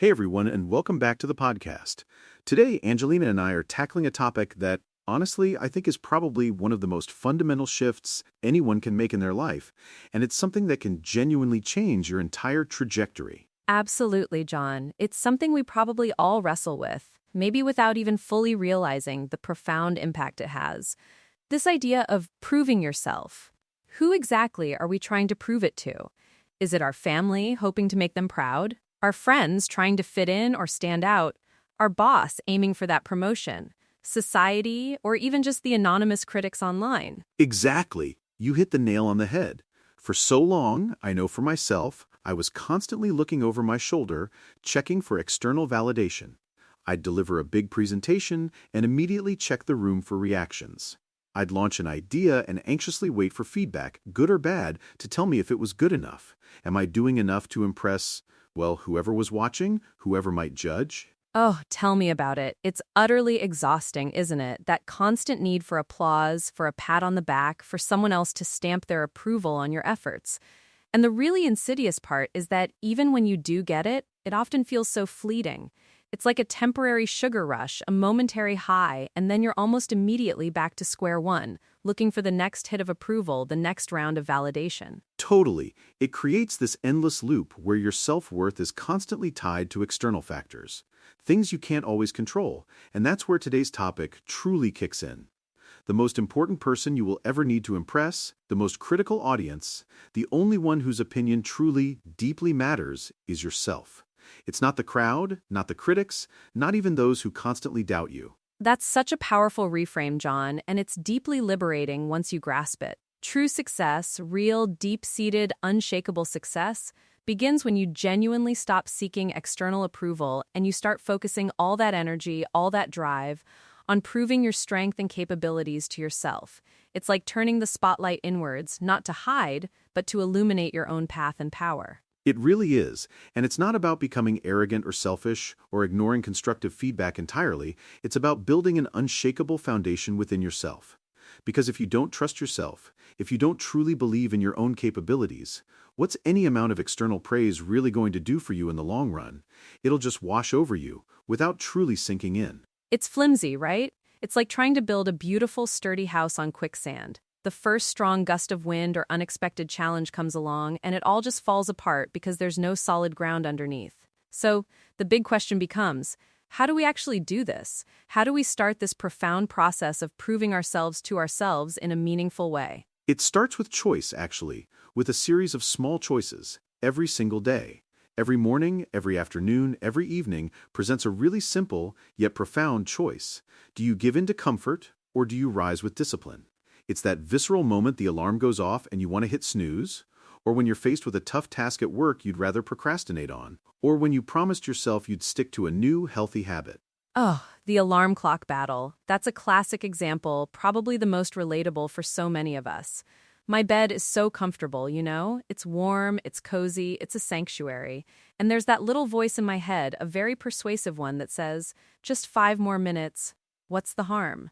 Hey everyone, and welcome back to the podcast. Today, Angelina and I are tackling a topic that, honestly, I think is probably one of the most fundamental shifts anyone can make in their life, and it's something that can genuinely change your entire trajectory. Absolutely, John. It's something we probably all wrestle with, maybe without even fully realizing the profound impact it has. This idea of proving yourself. Who exactly are we trying to prove it to? Is it our family, hoping to make them proud? Our friends trying to fit in or stand out? Our boss aiming for that promotion? Society, or even just the anonymous critics online? Exactly. You hit the nail on the head. For so long, I know for myself, I was constantly looking over my shoulder, checking for external validation. I'd deliver a big presentation and immediately check the room for reactions. I'd launch an idea and anxiously wait for feedback, good or bad, to tell me if it was good enough. Am I doing enough to impress, well, whoever was watching, whoever might judge? Oh, tell me about it. It's utterly exhausting, isn't it? That constant need for applause, for a pat on the back, for someone else to stamp their approval on your efforts. And the really insidious part is that even when you do get it, it often feels so fleeting. It's like a temporary sugar rush, a momentary high, and then you're almost immediately back to square one, looking for the next hit of approval, the next round of validation. Totally. It creates this endless loop where your self-worth is constantly tied to external factors, things you can't always control, and that's where today's topic truly kicks in. The most important person you will ever need to impress, the most critical audience, the only one whose opinion truly, deeply matters is yourself. It's not the crowd, not the critics, not even those who constantly doubt you. That's such a powerful reframe, John, and it's deeply liberating once you grasp it. True success, real, deep-seated, unshakable success, begins when you genuinely stop seeking external approval and you start focusing all that energy, all that drive, on proving your strength and capabilities to yourself. It's like turning the spotlight inwards, not to hide, but to illuminate your own path and power. It really is, and it's not about becoming arrogant or selfish or ignoring constructive feedback entirely. It's about building an unshakable foundation within yourself. Because if you don't trust yourself, if you don't truly believe in your own capabilities, what's any amount of external praise really going to do for you in the long run? It'll just wash over you without truly sinking in. It's flimsy, right? It's like trying to build a beautiful, sturdy house on quicksand. The first strong gust of wind or unexpected challenge comes along, and it all just falls apart because there's no solid ground underneath. So, the big question becomes, how do we actually do this? How do we start this profound process of proving ourselves to ourselves in a meaningful way? It starts with choice, actually, with a series of small choices every single day. Every morning, every afternoon, every evening presents a really simple yet profound choice. Do you give in to comfort, or do you rise with discipline? It's that visceral moment the alarm goes off and you want to hit snooze, or when you're faced with a tough task at work you'd rather procrastinate on, or when you promised yourself you'd stick to a new, healthy habit. Oh, the alarm clock battle. That's a classic example, probably the most relatable for so many of us. My bed is so comfortable, you know? It's warm, it's cozy, it's a sanctuary. And there's that little voice in my head, a very persuasive one that says, just 5 more minutes, what's the harm?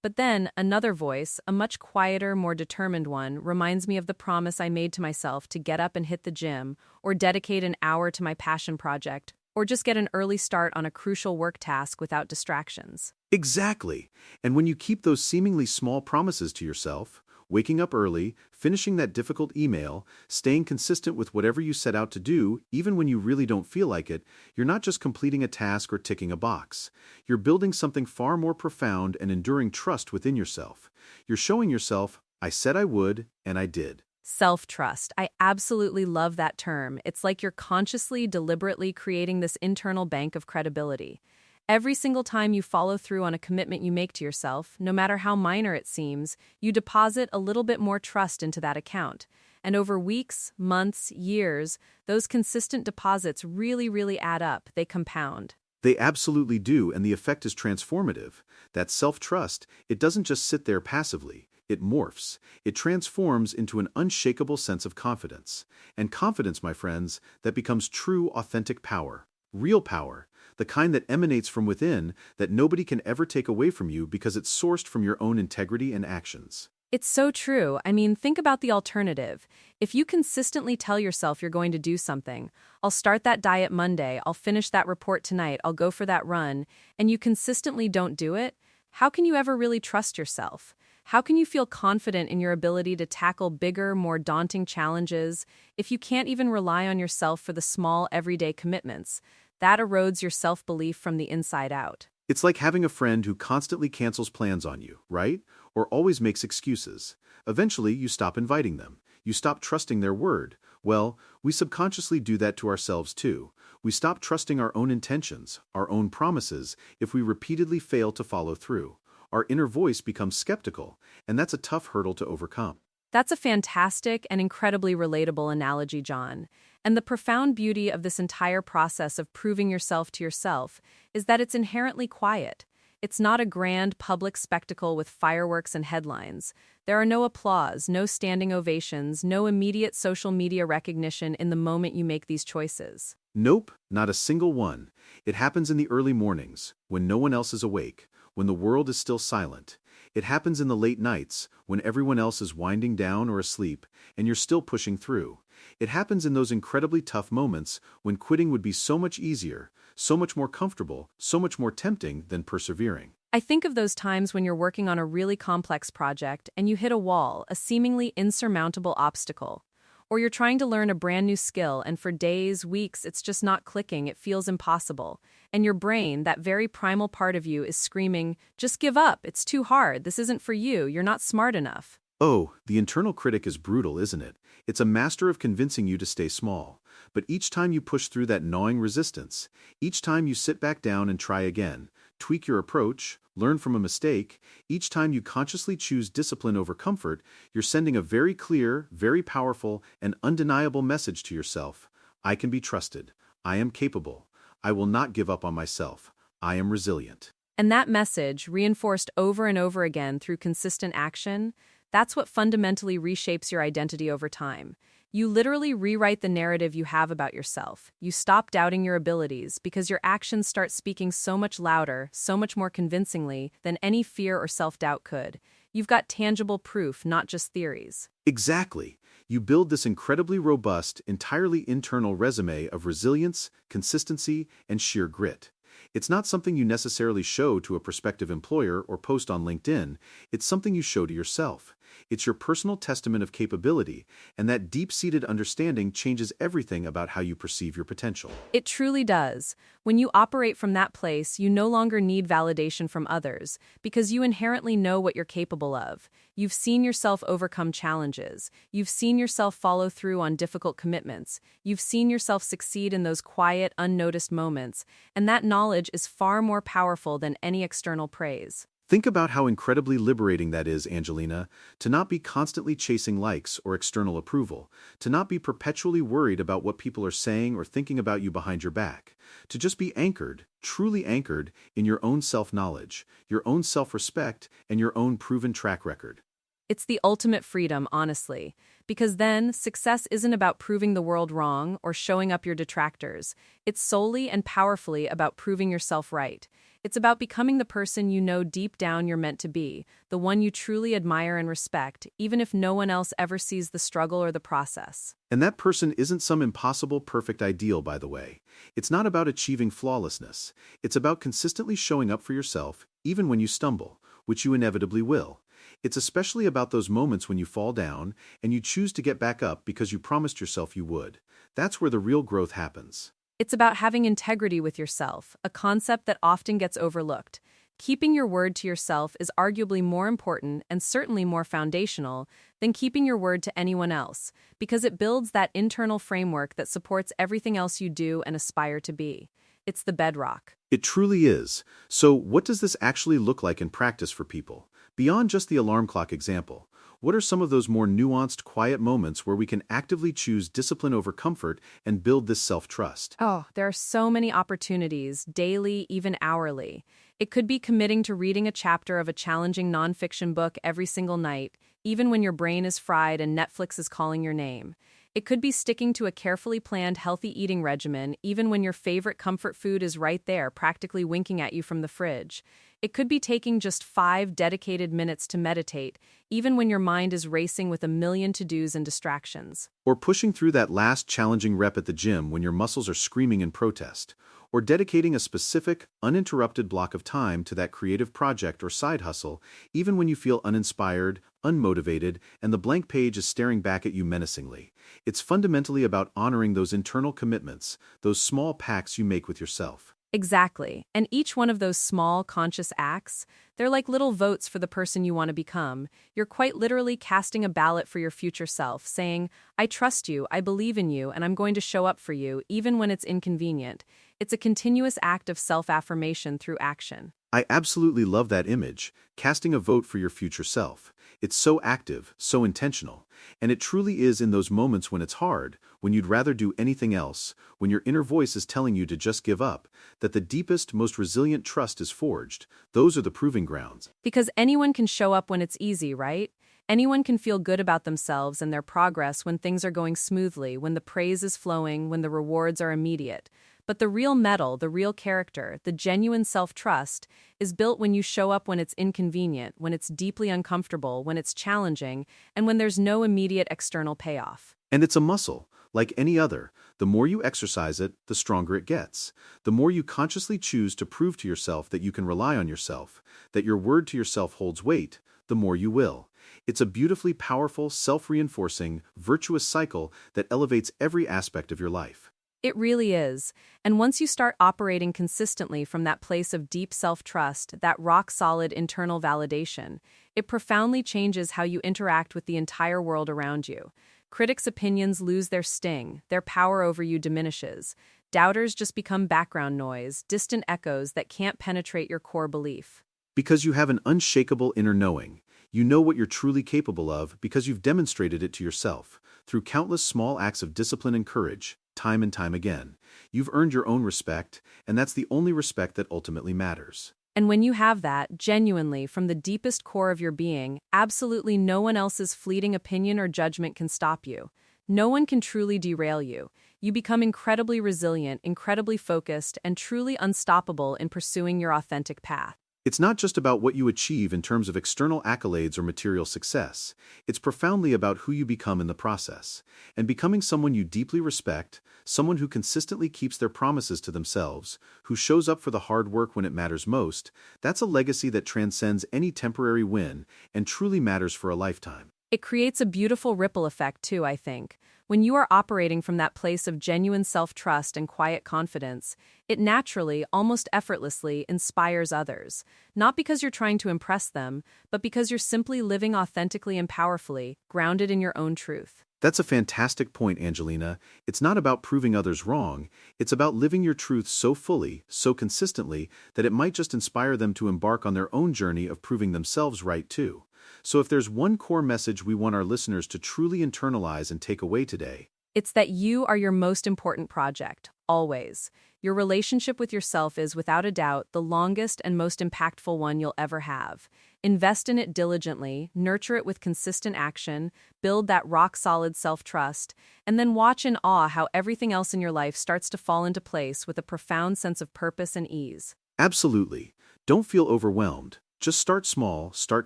But then another voice, a much quieter, more determined one, reminds me of the promise I made to myself to get up and hit the gym, or dedicate an hour to my passion project, or just get an early start on a crucial work task without distractions. Exactly. And when you keep those seemingly small promises to yourself, waking up early, finishing that difficult email, staying consistent with whatever you set out to do, even when you really don't feel like it, you're not just completing a task or ticking a box. You're building something far more profound and enduring trust within yourself. You're showing yourself, I said I would, and I did. Self-trust. I absolutely love that term. It's like you're consciously, deliberately creating this internal bank of credibility. Every single time you follow through on a commitment you make to yourself, no matter how minor it seems, you deposit a little bit more trust into that account. And over weeks, months, years, those consistent deposits really add up. They compound. They absolutely do, and the effect is transformative. That self-trust, it doesn't just sit there passively. It morphs. It transforms into an unshakable sense of confidence. And confidence, my friends, that becomes true, authentic power. Real power. The kind that emanates from within, that nobody can ever take away from you because it's sourced from your own integrity and actions. It's so true. I mean, think about the alternative. If you consistently tell yourself you're going to do something, I'll start that diet Monday, I'll finish that report tonight, I'll go for that run, and you consistently don't do it, how can you ever really trust yourself? How can you feel confident in your ability to tackle bigger, more daunting challenges if you can't even rely on yourself for the small, everyday commitments? That erodes your self-belief from the inside out. It's like having a friend who constantly cancels plans on you, right? Or always makes excuses. Eventually, you stop inviting them. You stop trusting their word. Well, we subconsciously do that to ourselves too. We stop trusting our own intentions, our own promises, if we repeatedly fail to follow through. Our inner voice becomes skeptical, and that's a tough hurdle to overcome. That's a fantastic and incredibly relatable analogy, John. And the profound beauty of this entire process of proving yourself to yourself is that it's inherently quiet. It's not a grand public spectacle with fireworks and headlines. There are no applause, no standing ovations, no immediate social media recognition in the moment you make these choices. Nope, not a single one. It happens in the early mornings, when no one else is awake, when the world is still silent. It happens in the late nights, when everyone else is winding down or asleep, and you're still pushing through. It happens in those incredibly tough moments when quitting would be so much easier, so much more comfortable, so much more tempting than persevering. I think of those times when you're working on a really complex project and you hit a wall, a seemingly insurmountable obstacle. Or you're trying to learn a brand new skill and for days, weeks, it's just not clicking, it feels impossible. And your brain, that very primal part of you, is screaming, just give up, it's too hard, this isn't for you, you're not smart enough. Oh, the internal critic is brutal, isn't it? It's a master of convincing you to stay small. But each time you push through that gnawing resistance, each time you sit back down and try again, tweak your approach, learn from a mistake, each time you consciously choose discipline over comfort, you're sending a very clear, very powerful, and undeniable message to yourself. I can be trusted. I am capable. I will not give up on myself. I am resilient. And that message, reinforced over and over again through consistent action, that's what fundamentally reshapes your identity over time. You literally rewrite the narrative you have about yourself. You stop doubting your abilities because your actions start speaking so much louder, so much more convincingly than any fear or self-doubt could. You've got tangible proof, not just theories. Exactly. You build this incredibly robust, entirely internal resume of resilience, consistency, and sheer grit. It's not something you necessarily show to a prospective employer or post on LinkedIn. It's something you show to yourself. It's your personal testament of capability, and that deep-seated understanding changes everything about how you perceive your potential. It truly does. When you operate from that place, you no longer need validation from others, because you inherently know what you're capable of. You've seen yourself overcome challenges. You've seen yourself follow through on difficult commitments. You've seen yourself succeed in those quiet, unnoticed moments, and that knowledge is far more powerful than any external praise. Think about how incredibly liberating that is, Angelina, to not be constantly chasing likes or external approval, to not be perpetually worried about what people are saying or thinking about you behind your back, to just be anchored, truly anchored, in your own self-knowledge, your own self-respect, and your own proven track record. It's the ultimate freedom, honestly, because then success isn't about proving the world wrong or showing up your detractors. It's solely and powerfully about proving yourself right. It's about becoming the person you know deep down you're meant to be, the one you truly admire and respect, even if no one else ever sees the struggle or the process. And that person isn't some impossible perfect ideal, by the way. It's not about achieving flawlessness. It's about consistently showing up for yourself, even when you stumble, which you inevitably will. It's especially about those moments when you fall down and you choose to get back up because you promised yourself you would. That's where the real growth happens. It's about having integrity with yourself, a concept that often gets overlooked. Keeping your word to yourself is arguably more important and certainly more foundational than keeping your word to anyone else, because it builds that internal framework that supports everything else you do and aspire to be. It's the bedrock. It truly is. So, what does this actually look like in practice for people? Beyond just the alarm clock example, what are some of those more nuanced, quiet moments where we can actively choose discipline over comfort and build this self-trust? Oh, there are so many opportunities, daily, even hourly. It could be committing to reading a chapter of a challenging nonfiction book every single night, even when your brain is fried and Netflix is calling your name. It could be sticking to a carefully planned healthy eating regimen even when your favorite comfort food is right there, practically winking at you from the fridge. It could be taking just 5 dedicated minutes to meditate, even when your mind is racing with a million to-dos and distractions. Or pushing through that last challenging rep at the gym when your muscles are screaming in protest. Or dedicating a specific, uninterrupted block of time to that creative project or side hustle, even when you feel uninspired, unmotivated, and the blank page is staring back at you menacingly. It's fundamentally about honoring those internal commitments, those small pacts you make with yourself. Exactly. And each one of those small, conscious acts, they're like little votes for the person you want to become. You're quite literally casting a ballot for your future self, saying, I trust you, I believe in you, and I'm going to show up for you, even when it's inconvenient. It's a continuous act of self-affirmation through action. I absolutely love that image, casting a vote for your future self. It's so active, so intentional, and it truly is in those moments when it's hard, when you'd rather do anything else, when your inner voice is telling you to just give up, that the deepest, most resilient trust is forged. Those are the proving grounds. Because anyone can show up when it's easy, right? Anyone can feel good about themselves and their progress when things are going smoothly, when the praise is flowing, when the rewards are immediate. But the real metal, the real character, the genuine self-trust is built when you show up when it's inconvenient, when it's deeply uncomfortable, when it's challenging, and when there's no immediate external payoff. And it's a muscle, like any other. The more you exercise it, the stronger it gets. The more you consciously choose to prove to yourself that you can rely on yourself, that your word to yourself holds weight, the more you will. It's a beautifully powerful, self-reinforcing, virtuous cycle that elevates every aspect of your life. It really is. And once you start operating consistently from that place of deep self-trust, that rock-solid internal validation, it profoundly changes how you interact with the entire world around you. Critics' opinions lose their sting, their power over you diminishes. Doubters just become background noise, distant echoes that can't penetrate your core belief. Because you have an unshakable inner knowing. You know what you're truly capable of because you've demonstrated it to yourself, through countless small acts of discipline and courage, time and time again. You've earned your own respect, and that's the only respect that ultimately matters. And when you have that, genuinely, from the deepest core of your being, absolutely no one else's fleeting opinion or judgment can stop you. No one can truly derail you. You become incredibly resilient, incredibly focused, and truly unstoppable in pursuing your authentic path. It's not just about what you achieve in terms of external accolades or material success. It's profoundly about who you become in the process. And becoming someone you deeply respect, someone who consistently keeps their promises to themselves, who shows up for the hard work when it matters most, that's a legacy that transcends any temporary win and truly matters for a lifetime. It creates a beautiful ripple effect too, I think. When you are operating from that place of genuine self-trust and quiet confidence, it naturally, almost effortlessly, inspires others. Not because you're trying to impress them, but because you're simply living authentically and powerfully, grounded in your own truth. That's a fantastic point, Angelina. It's not about proving others wrong. It's about living your truth so fully, so consistently, that it might just inspire them to embark on their own journey of proving themselves right too. So if there's one core message we want our listeners to truly internalize and take away today, it's that you are your most important project, always. Your relationship with yourself is, without a doubt, the longest and most impactful one you'll ever have. Invest in it diligently, nurture it with consistent action, build that rock-solid self-trust, and then watch in awe how everything else in your life starts to fall into place with a profound sense of purpose and ease. absolutely. Don't feel overwhelmed. Just start small, start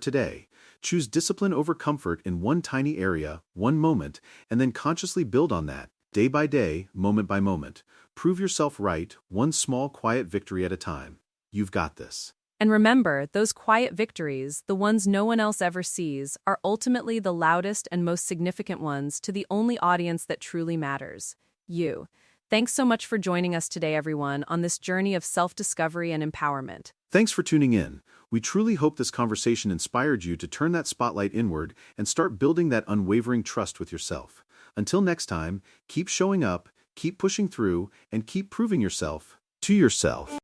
today. Choose discipline over comfort in one tiny area, one moment, and then consciously build on that, day by day, moment by moment. Prove yourself right, one small, quiet victory at a time. You've got this. And remember, those quiet victories, the ones no one else ever sees, are ultimately the loudest and most significant ones to the only audience that truly matters: you. Thanks so much for joining us today, everyone, on this journey of self-discovery and empowerment. Thanks for tuning in. We truly hope this conversation inspired you to turn that spotlight inward and start building that unwavering trust with yourself. Until next time, keep showing up, keep pushing through, and keep proving yourself to yourself.